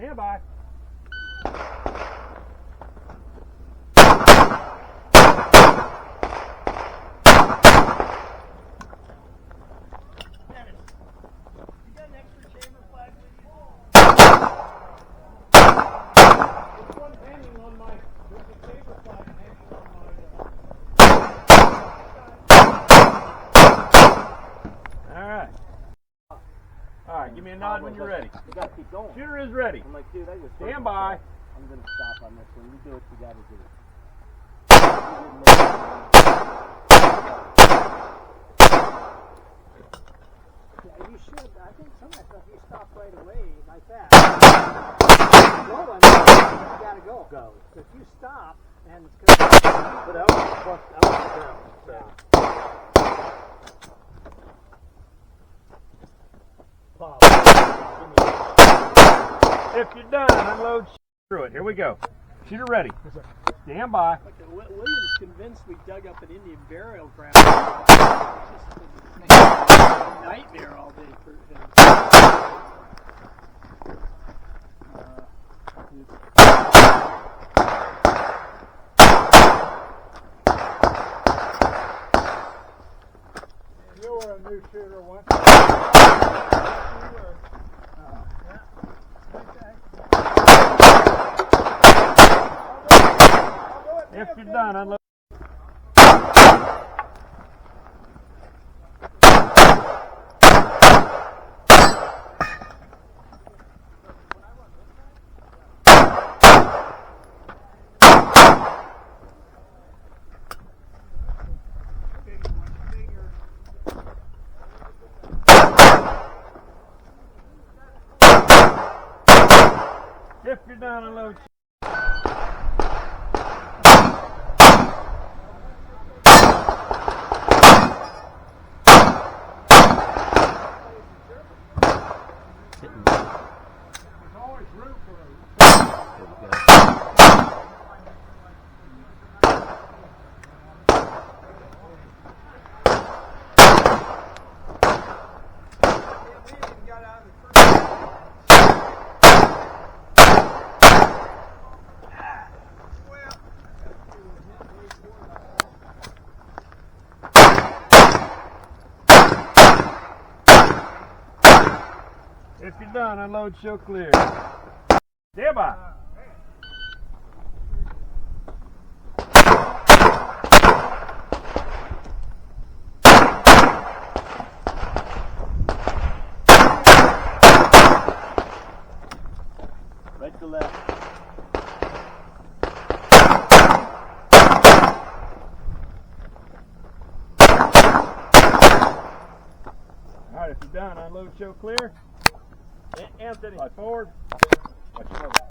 Stand by. Alright, give me a nod when you're ready. You gotta keep going. Shooter is ready. I'm like, dude, I just stand by. I'm gonna stop on this one. You do what you gotta do. Yeah, you should. I think some of that stuff you stop right away like that. Go, you gotta go. Go. So if you stop and it's gonna but I was down. So. If you're done, unload through it. Here we go. Shooter ready. Stand by. Okay, William's convinced we dug up an Indian burial ground. It's just a nightmare all day for him. You were a new shooter once. If you're done, unload. If you're done, unload. There's always room for it. If you're done, unload, show clear. Stand by. Right to left. Alright, if you're done, unload, show clear. Anthony, slide forward. Watch your